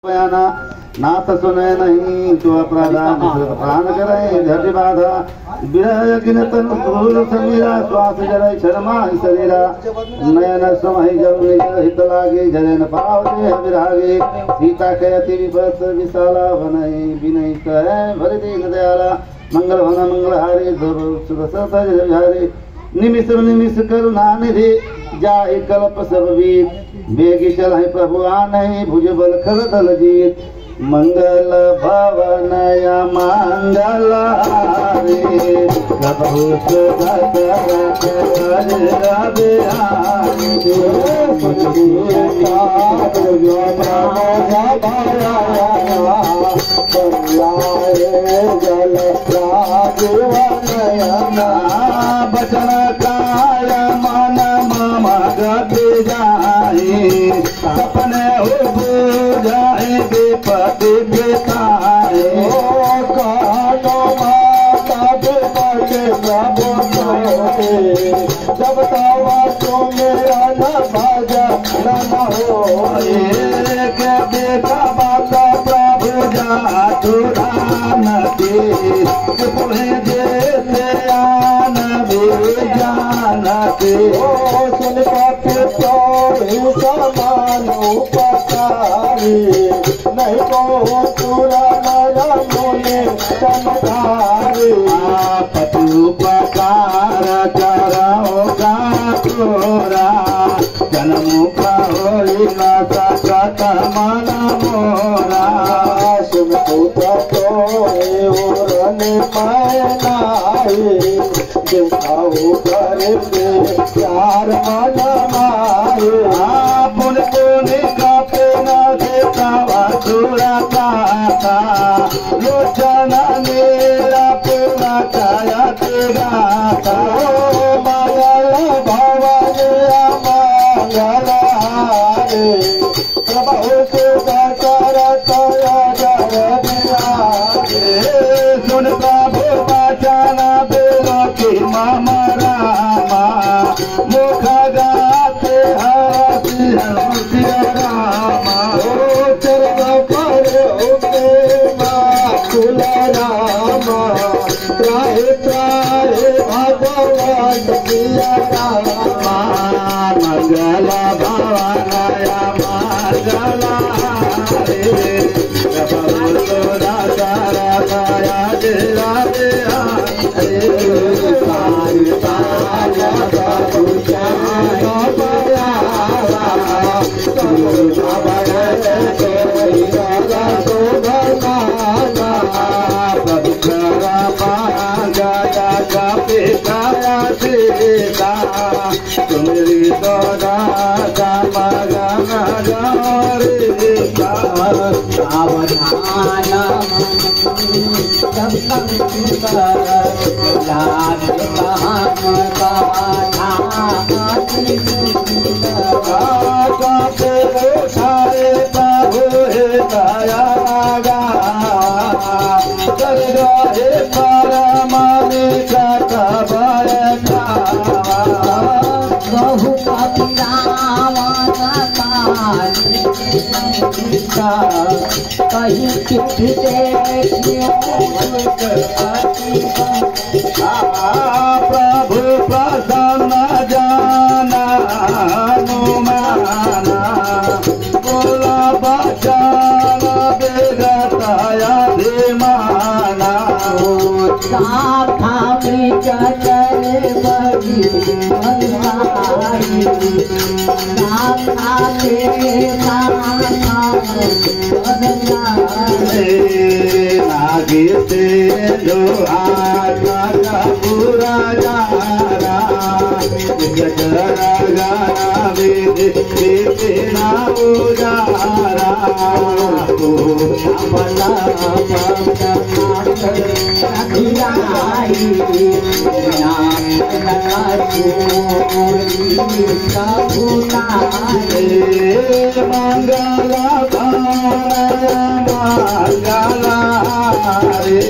बयाना नाथ सुने नहीं तो अपराधा प्राण करे झट बाधा विरह अग्नि तन धूल समीरा श्वास जड़े शर्मा शरीरा नयन समय जब हित लागे जरे न पाव देह विरागे सीता के अति विपत विशाला बनई विनय कहे भर दीन दयाला मंगल भन मंगलहारी सुदसज विहारी निमिष करुणा निधि जाहि कल्प सब वीर बेगी चल प्रभु आनहि भुज बल खल दल जीत मंगल भवन मंगल हारे प्रभु बचन काय मन मम गति जाए सपने हो जाए विपत्ति बिताए कानो माता के प्रभु जब तवा तो मेरा न भाजा न हो के बेटा बाता प्रभु जा तुरानती तुम्हें देते आन भी जानते सुन पाते तो समान उपकारी नहीं को पूरा नया मोने चमकारी पतुपकार कराओ का तोरा जन्म का होई ना सकत मन मोरा सुन पुत्र तो ओरने मैनाई दिखाओ करे प्यार मन माए पुन पुन का पेना देता वासुरा काका लोचन मेरा पूरा काया तेरा का मंगल भवन मंगल हारे प्रभु सुधा करत जय बिराजे सुन प्रभु वचन बेलो की मम रामा मुख गाते हरि हरि रामा ओ चरण पर कुल रामा त्राहि त्राहि भगवान सिया रामा मंगल भवन मंगल हारे प्रभु तोरा तारा काया दिला तुम्हारी दोदा कहीं चिट्ठी प्रभु प्रसन्न जाना नुमाना बोला बचान बेगताया धीमाना साथा में चले बगी नागे से जो आत्मा का पूरा जारा गाना बेना उजारा मंगला मंगला रे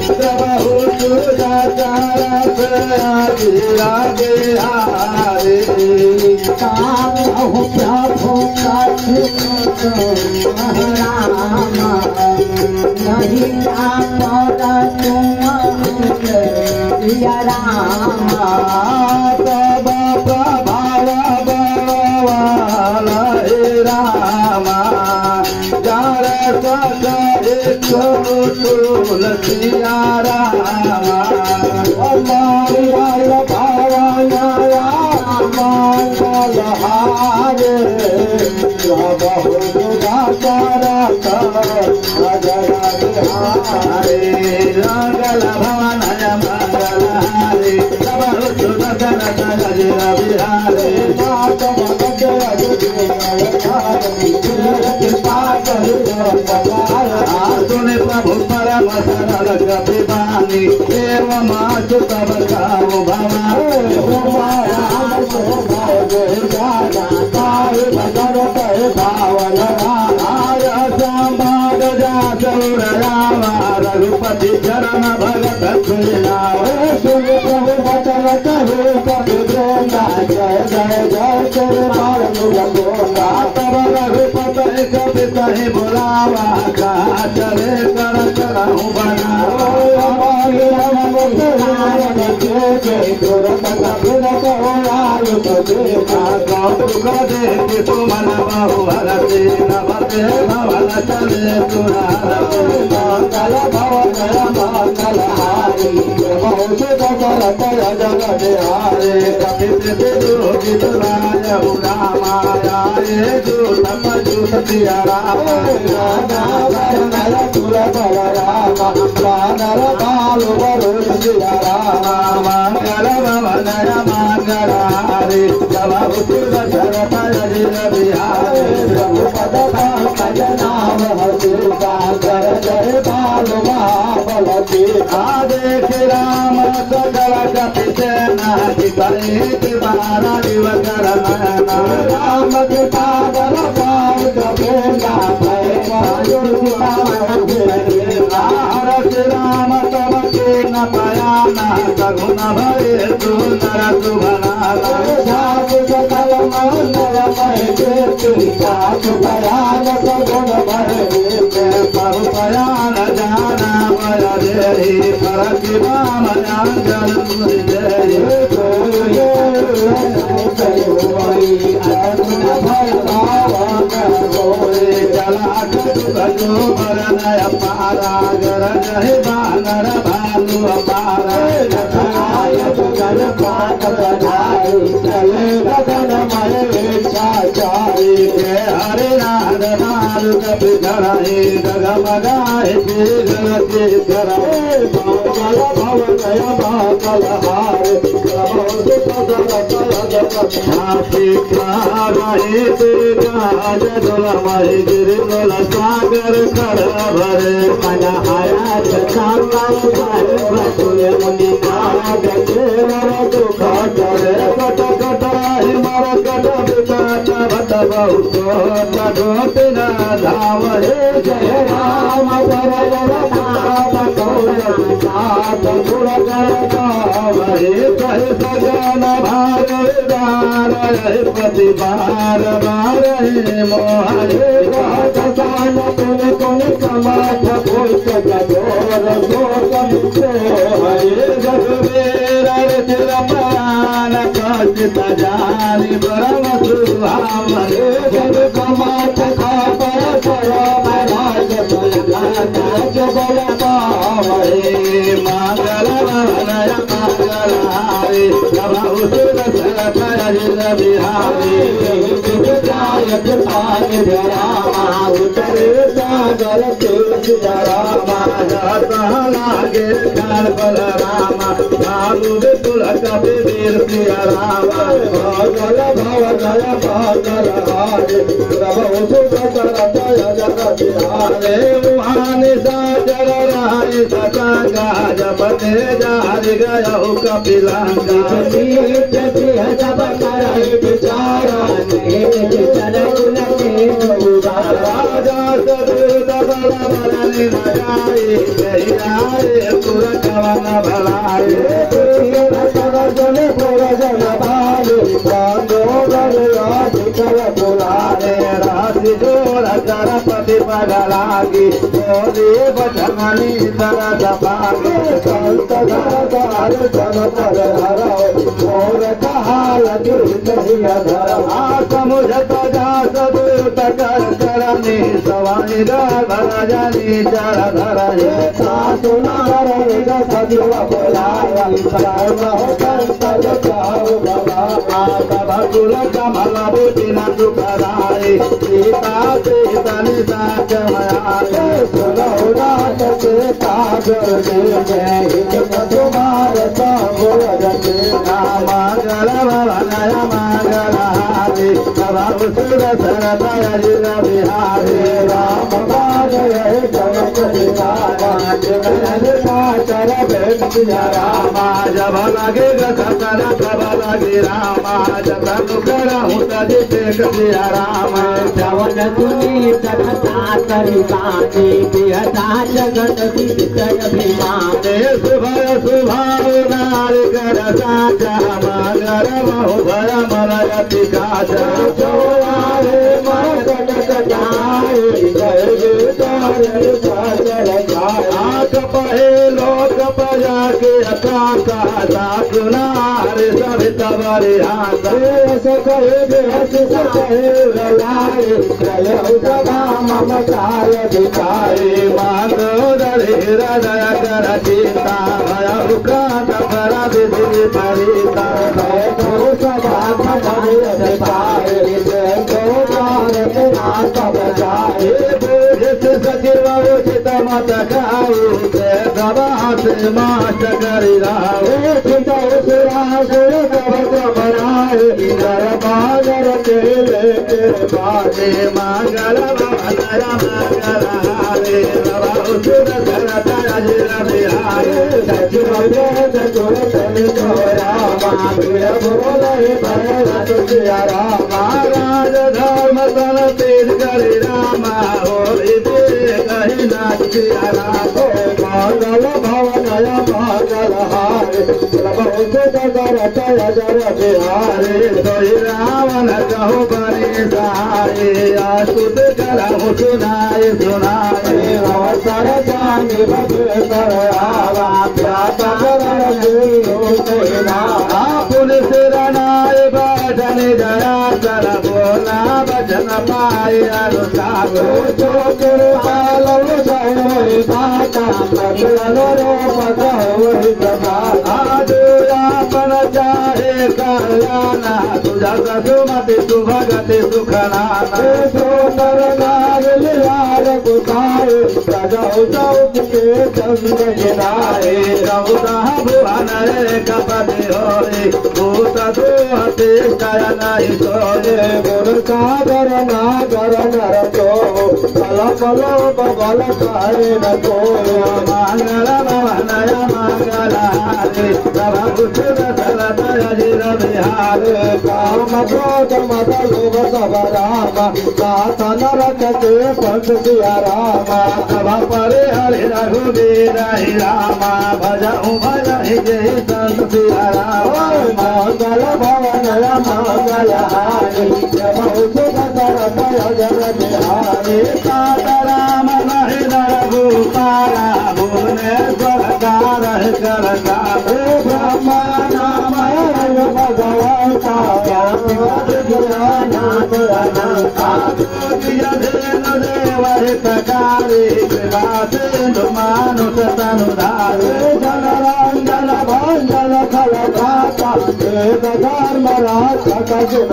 प्रभु तुझा तारा रागे हारे काम प्रभु का नहीं जाता सिया राम तब प्रभाव बलवाला हे रामा जार तुलसिया रामा मंगल भवन मंगल हारे प्रभु करत अजर बिहारे मंगल भवन मंगल हारे प्रभु करत अजर बिहारे सुने प्रभु परम सरल कपिबानी एव मासु तब खाओ भवानी संवाद जा सौर रामा रघुपति चरण भगत सुन प्रभु बचन कहु कपि वृंदा जय जय जय जय तब रघुपति कपि कहि बुलावा चले कर करहु बना तुमन बहु हरते नवते भवन चले मंगल भवन मंगल हारी हरे कपि दुराय रामाया जूत सिया राम मंगल भवन मंगल हारे प्रभु शरत बिहारे प्रभु पद नाम हर जय बाल महाबलती आदेश राम सकल कपि सेना बारा दिव कर राम के पागल पाव कपेला राम तब के न पयाना सगुन भरे सुंदर सुभनाला सकल मंगल पयान सगुन भरे प्रभु पयान जाना भय देहि परति राम अंजन पारा गर जय बानर भालू अपारा चले गगन चाचारी के हरे नाद नाद कपि धराई डगमगाए जगते कराए मंगल भवन मंगल हारे गिरिमल सागर कर भरे मन आया मुनि दुख करे कट कटाई मर कट विकाट भट बहुत न धाम हे जय राम सगन भार पति बार बार मोहरे सान तुम कमाठ भूत गजोर हरे जगवेर चिरपान कचित जानी ब्रह्म सुभाम हरे जग कमाठ खापर महाराज बल हरे मंगल भवन मंगल हारे प्रभु बिहारी सागर लागे काल बल रामा भालू विपुल कपि वीर सिया रामा मंगल भवन मंगल हारे प्रभु जगत बिहारे मुहानि सागर राय सता गाज बने जारि गयो कपिलांगा जब करे विचारा राजा सदुद बल बलनि नगाई पुर कवन भलाई पुरजन बालु बांधो राज कर बुलारे राशि जोर कर पति बगलागी बोली बचमनी तरस पागे संत दार जन पर हराओ और कहाल नहीं अधर समुझ तजा सदूत कर करनी सवाई घर जानी चर धर सुना रहेगा सजीव बोलाया भगुल कमल बुझिन दुखदाई सीता सीता निशा चमयाए सुनो नाथ के काजल तुम्हार मंगल भवनय मंगल हारी प्रभु सुर सरदय बिहारी राम रामा जब लगे गतर जब लगे रामा जब करहूँ तजी देख दिया राम श्रवण सुनी सकता करी बानी बिहता जगत विषय अभिमाने शुभय शुभाव नारी कर साचा मगर बहु भय मलयति काच चौराहे मरकट कटाए पहे लोक पया के अकाका साकुनार सवित बरिहात सहे बेहस सहे रलाए सदा ममताय दिखाए माधोदरी हृदय कर चिंता भय उकात पर विधि परिता सदा पाए सचिव उचित मत खाऊ प्रभात मात करी बाजार के लेके बाजे मंगल मंगल हारे सुर बिहारे सचिव महाराज धर्म सन तेज करी रामा मंगल भवनय मंगल हारे प्रभु जगर जय जय बिहारे सोई रावण कहो बने सहारे आसुत करहु सुनाए सुनाए अवसर जानी भगे कर आवा प्याता पुलिस रनाए बाधन जया कर बोला वचन पाए अनुसार आदुयापन चाहे कल्याणा तुझा सुमति सुभगति सुखनाना सोतर नाग लिहार गुसाए प्रजौ चौक के चंद गिराए चौदह भुवन कपति होए भूत दुहते शयन सोए गुरु सागर नागर नर तो फल फलो बल करे न तो मंगल भवनय मंगल हारे प्रभु सुर सरदय बिहारे काम क्रोध मद लोभ सब राम साथ नरक के पंथ सिया राम सभा परे हरि रघुवीर रामा भजऊ भजहि जय संत सिया राम मंगल भवनय मंगल हारे प्रभु सुर सरदय बिहारे सात राम नहीं रघुपाला भुवनेश्वर कारह कर ब्रह्मा नाम भगवता देवहितकारी कृपा सिंधु मानुष तनुधारे जनरंजन भंजन खल भाता वेद धर्म राक्षक जिन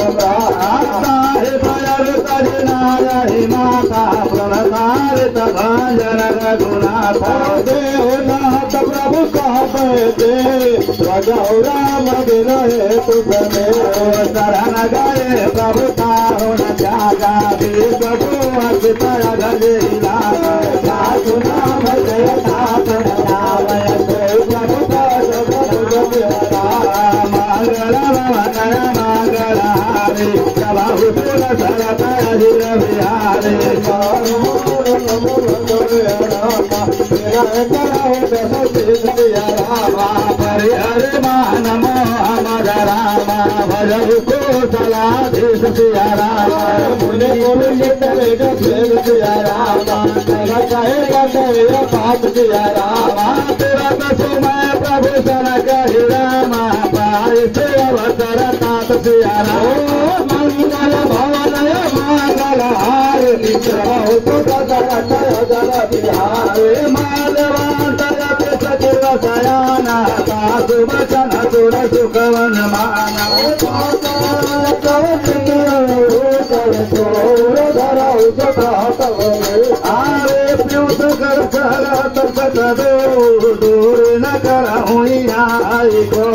तजनायहि माता प्रणतारित भंजन रघुनाथ देवनाथ प्रभु कहते रजौ राम दिन हेतु बने शरण गए प्रभु तारुण त्यागा विश्वकुअसित गजिला साधु नाम जय तात नामय प्रभु मंगल भवनय मंगल हारे प्रभु सुर सरदय बिहारे हरे मान मोह राजा रामा भजन को सलाधीश सिया रामा मुने मुरली तेरे प्रेम सिया रामा कहेगा तेरा पाप सिया रामा तेरा तो मैं प्रभु सन कही रामा पाए से अवसर तात सिया रामा मंगल भवन मंगल हार निश्रव तो जन बिहार मालवांतर सचिव सयाना सासु वचन सुर सुखवन माना आरे प्यूस कर दूर न कर आई को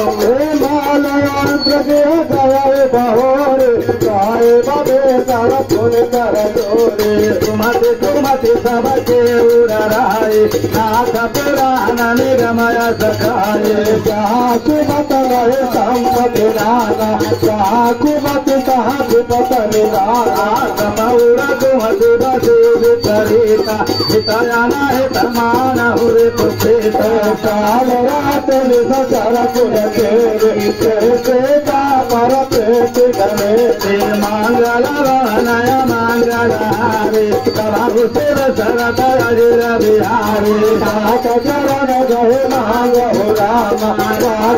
मालवांतर के गए बहोर गाए बबे कर फुल कर डोरे तुमति तुमति सबके उड़ाए नाथ पुराण निगमय सखाए साकु मत रहे संपति नाना साकु मत साकु पत निराना समौर तुमति बसे विपरीता हितयाना हितमान हुरे पुछेत काल रात निसर कुल केरे कैसे का पर पेट गले मंगल वनय मंगल हारे प्रभु शिव शरद अजिर बिहारी नाथ चरण गए मांग हो रामा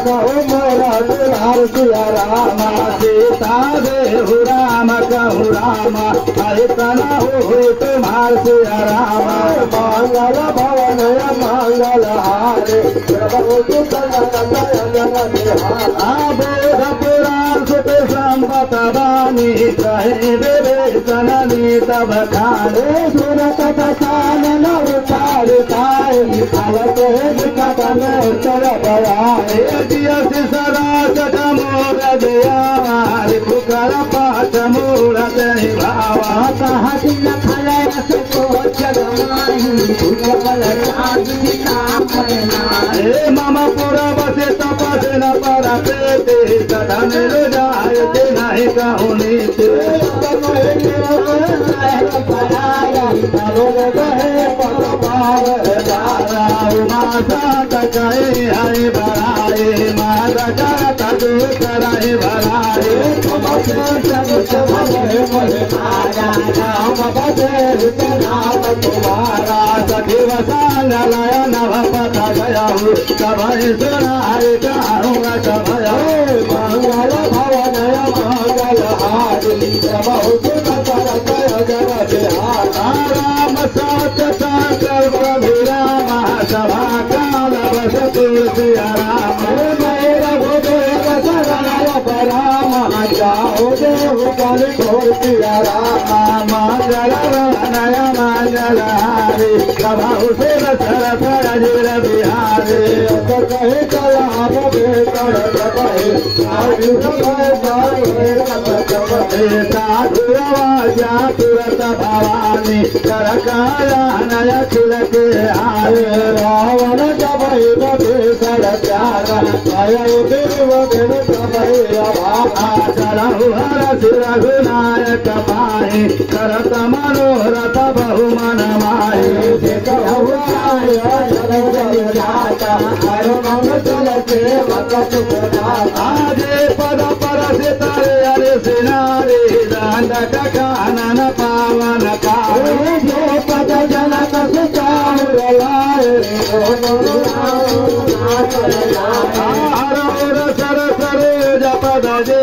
कहु मोरा दुलार सिया रामा सीता दे हो राम कहु रामा तना हो तुम्हार सिया रामा मंगल भवन मंगल हारे प्रभु बोध पुराण सुख संपत वाणी कहे विवेचन नीत बखाने सुरत बखान न उचार पाए भगत विकट में चल बयाए दियसि सरास मोर दयावार पुकर पाठ मूरत भावा कहा दिन खले रस को जगमाही फुल शादी नाम हे मम पुरा बसे तपस न पर पेते कदम रुजाए ते नहीं कहूँ नीते माता कहे हरे भराए माता करता जो कराए भराए तुम्हारा सखीव सांग लयन पता गया हूँ कभी सुनाए कहूँगा कभया मंगल भवन मंगल हारी बहुत राम सात साकर प्रभु राम सभा काल बस तुलसी राम राम जाओ देव कल घोर सिया राम मंगल वनय मंगल हारी प्रभु शिव शरद अजिर बिहारी कहे कलाम बेकर साधु आवाजा तुरत भवानी कर काया नय खिल के आए रावण जब सर प्यारा चलहु हर सिर विनायक पाए करत मनोरथ बहु मन माए आजे पद पर सितारे अरे सिनारे दंडक कानन पावन काले जो पद जनक सुचाए सर सरे जपद जे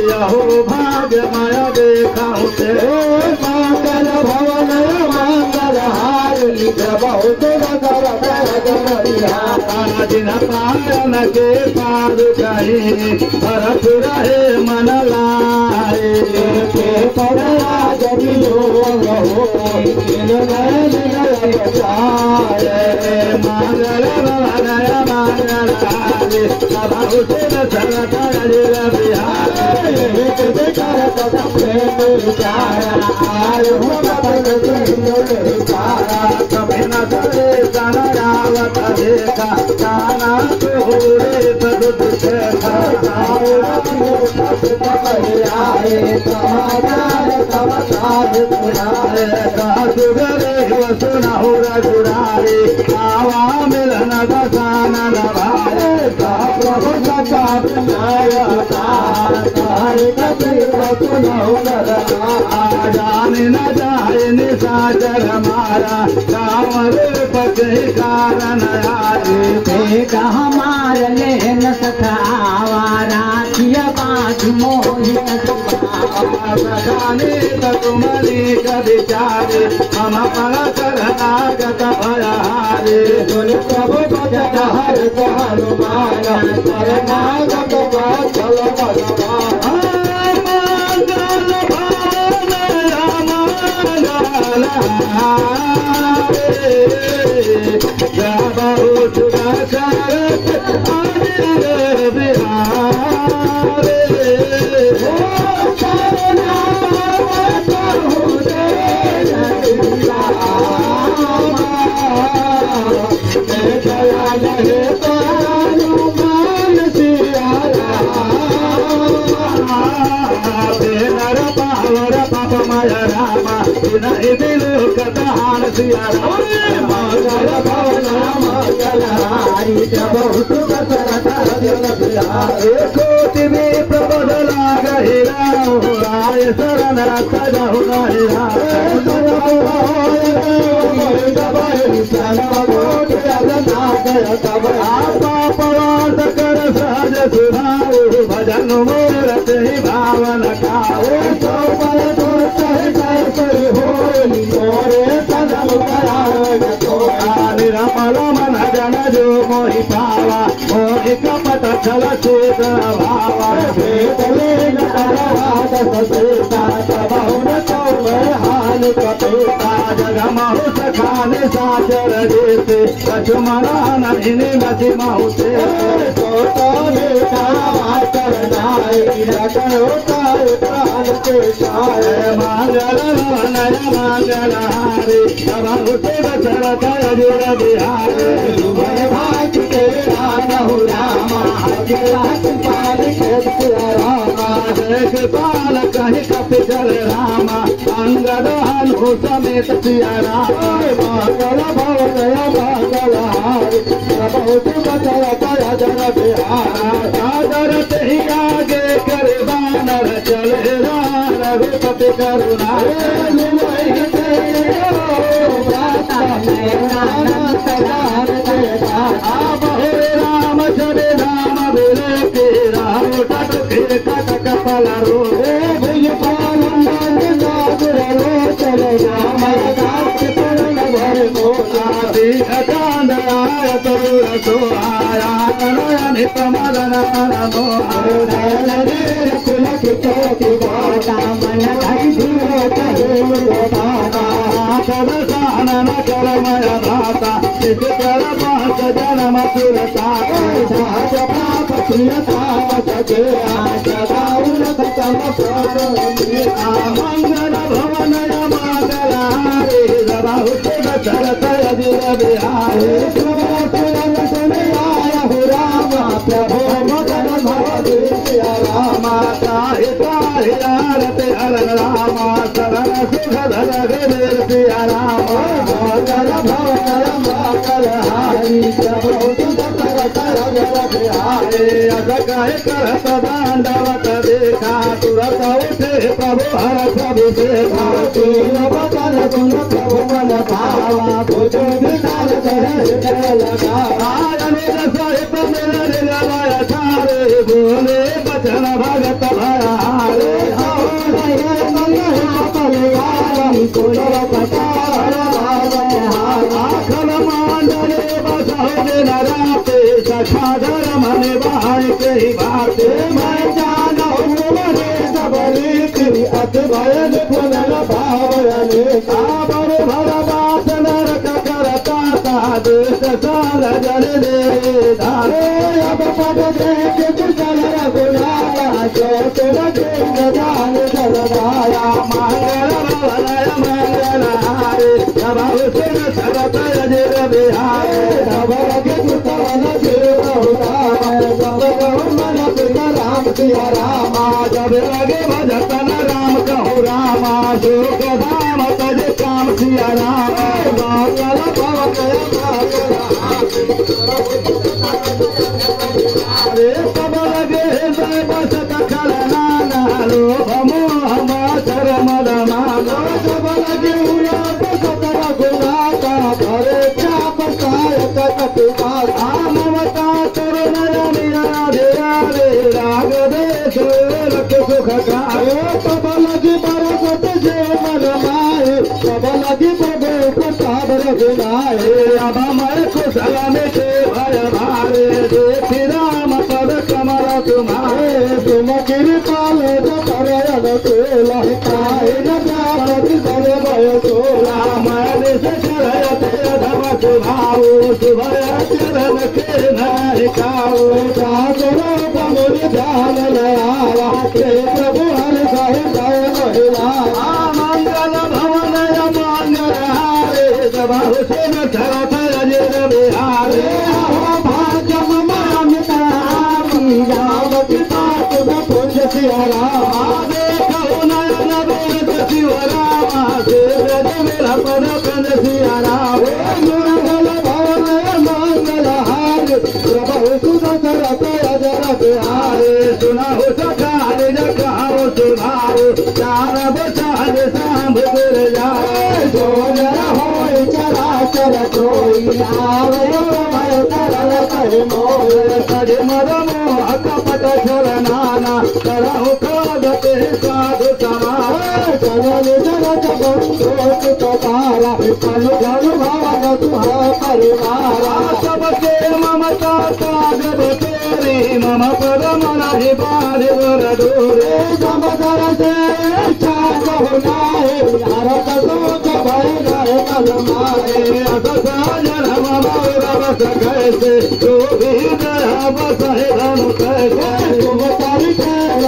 यहो भाग्यमय देखाऊं ते मंगल भवन मंगल हारी बहुत जिन पायन के पार कहीं भरत रहे मन लाए पर जबियो मंगल वनय मंगल हारी प्रभु शिव शरद अजिर बिहारी कभी न करे सन रावत देखा काना तोरे सदुत देखा सुनहु रघुरारे आवा मिलन दसानन भारे प्रभु जाने न जाए निशाचर हमारा कांवर पके कारण बेटा हमार लेन सखावा राखिया बाज मोहित जाने तुमने कभी चारे हम अपना शरणागत भयारे सुन प्रभु भजन हर हनुमान शरणागत चल भजन मूरत भावन का रमन जन जो मोहि पावा मोहि कपट छल चेत भावा जगमहु सखान साचर देते लक्ष्मण नभिनी नदी महुते मंगल नय मंगल हारे प्रभुते चरत अजुर बिहारे पाल कहीं कपि चल रामा अंगद हनु समेत सिया राम मंगल भवन मंगल हारे सादर ही आगे कर बानर चले रघुपति करुणा राम चले राम बिरे के राम टट फिर कटक पल रो चले राम कांद आय तरुर सोहाया नित मदन नमो सानन करमय भाता इस कर पास जन्म सुरता मंगल भवन मंगल हारे बहुत चरत अजुर बिहारे प्रभु मदन भव रामा ताहिते हरण रामा शरण सुख धर सिया राम मंगल भवन मंगल हारी प्रभु करत दांडवत देखा तुरत उठे प्रभु हर प्रभु देखा प्रभु मन भावा भुजो विशाल लगा सहित मिलन लगाय सारे बोले बचन भगत भयारे आखल मांडले बसहो दिन राते सखा धर्म निभाए के बाते मैं जाना मरे सबरी अत भयन पुनर भावयने काबर भर बात नरक करता देश साल जल दे धारे अब पद देख कुशल रघुनाया जो तुम जान जलदाया मंगल भवनय मंगल हारे प्रभु सिर सरत अजिर बिहारे नवर कुतवन देव मन राम सिया रामा जब लगे भजतन राम कहु रामा सुख धाम तज काम सिया राम मंगल भवनय मंगल हारे अरे क्या बताए कटुका ममता करुणया मीरा रे राग देश रख सुख गाए तब लगी बरसत जे मन माए तब लगी प्रभु प्रसाद रघुनाए अब मैं कुशल में के भय भारे देख राम पद कमल तुम्हारे तुम कृपाल करयन तोला काहे न जापति करे भय तोला मैंने से करयते अधम सुभाव सुभय चरण के नारिकाओ साधुरो पमुनि ध्यान लयावा के प्रभु हरि सहे जय महिला मंगल भवन मंगल हारे जबाहु से न धरत अजर बिहारे भाग्य ममिता राम पिता तुम पुंज सिया राम देखो नयन वेद शिव राम से व्रज मेरा पद कंद सिया राम मंगल भवन मंगल हार प्रभु सुदशरथ अजर बिहारे सुनाओ सखार जखाओ सुभाओ चार बचार सांभ गिर जाए जो जर होय चराचर कोई आवे भय तरल कहे मोर सज मर मोह कपट छल नाना करहु कागते साधु समार चल जरत बंधो सुत तारा कलु धनु भवन तुहा परिवारा सबके ममता सागब तेरी मम पद मन हिबारि वर दूरे समदर से इच्छा कहु नाहे हरत सोच भय गए कल मारे असत जन्म रवस कैसे जो भी दया बसहे धनु कैसे तुम तारी खेल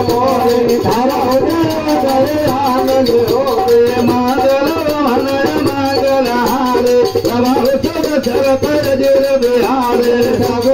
मोरे धारा हो गए आनंद होरे मांगल भवन मंगल हारे प्रभु सब शरत जिर बिहारे सब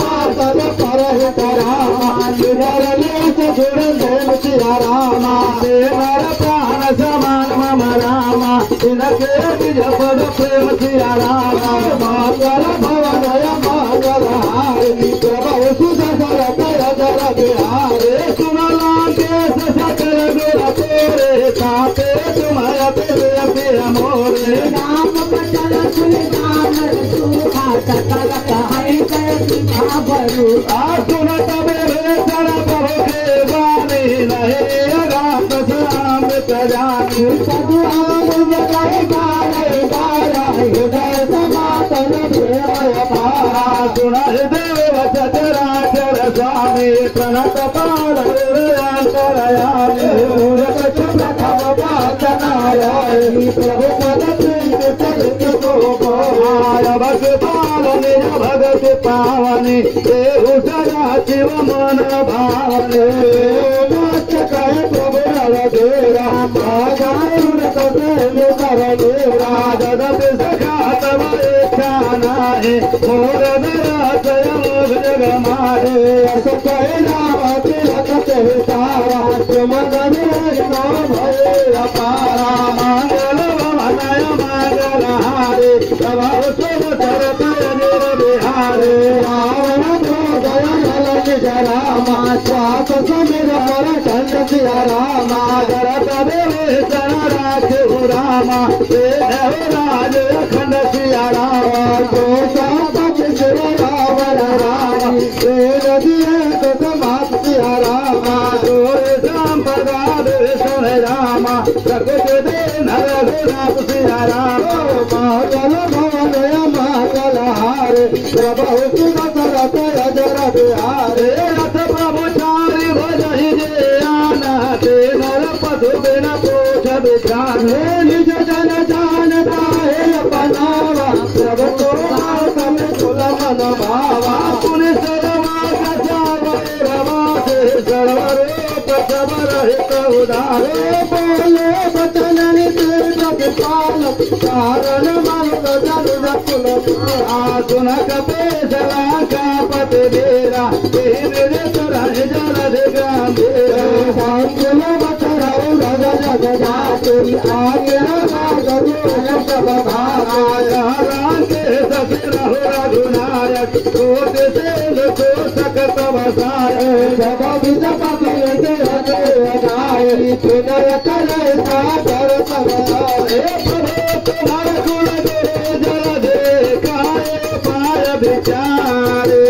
पातल परह करामा निधर लेस जुड़ देव सिया रामा देवर प्राण समान मम रामा इनके निज पद प्रेम सिया रामा मंगल भवन मंगल हारे प्रभु सुदशरथ अजर बिहारे सुनला केश सकल गुर तोरे कापे तुम्हारा पे मोरे राम बचन सुन राम सुखा सकल कहाई भरू सुन तब सर बहु के बानी नहीं राम राम जानी सदु आम जगह गारे गारा हृदय समातन प्रेमय पारा सुन देव वचन राचर स्वामी प्रणत पार अंतरयामी मूर्ख प्रथम वाचनायामी प्रभु पद प्रीत चरित को बोहाय भग पाल निज भगत पावनी देहु सदा शिव मन भावने वाच कहे प्रभु नर देरा आगारुण कदेव कर देरा जगत सखा तब इच्छा नाहे मोर निराशय मोघ जग मारे अस कहे राम तिलक ते तारा सुमन विष्णु भय अपारा मंगल भवनय मंगल हारे प्रभु शुभ शरत अजर बिहारे रावण दया नल निज रामा स्वास समीर पर चंद सिया रामा जरत विभीषण राखु रामा देव राज अखंड सिया रामा दोषा बच शिव रावण रामा देव दिए तो समात सिया रामा दूर संपदा विष्णु रामा प्रकृत दे नर गुराप सिया रामा मंगल भवन मंगल हारे प्रभु सुदशरथ अजर बिहारे रथ प्रभु चारि भजहि जे आना ते नर पशु बिन पोष बिछाने निज जन जानता है अपनावा प्रभु तो आत्म कुल मन भावा पुनि सर्वा कचावे रमा से सर्वरूप सब रहित उदारे बोले बचन नित्य पाल कारण मत जन कुल सुन कपेश लाका पत बेरा तेरे तरह जल गंभीरा सांकुल बचराऊ रज जग जाते आगे रागु सब भाया राके दस रहु रघुनायक कोट से को सकत बसाय जब विज पति के अगाय सुनर करे सागर सब प्रभु तुम्हार गुण रे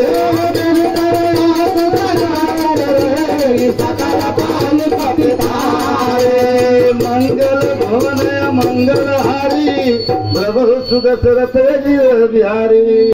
सकल काल पतितारे मंगल भवन मंगल हारी प्रभु सुदशरथ जी बिहारी।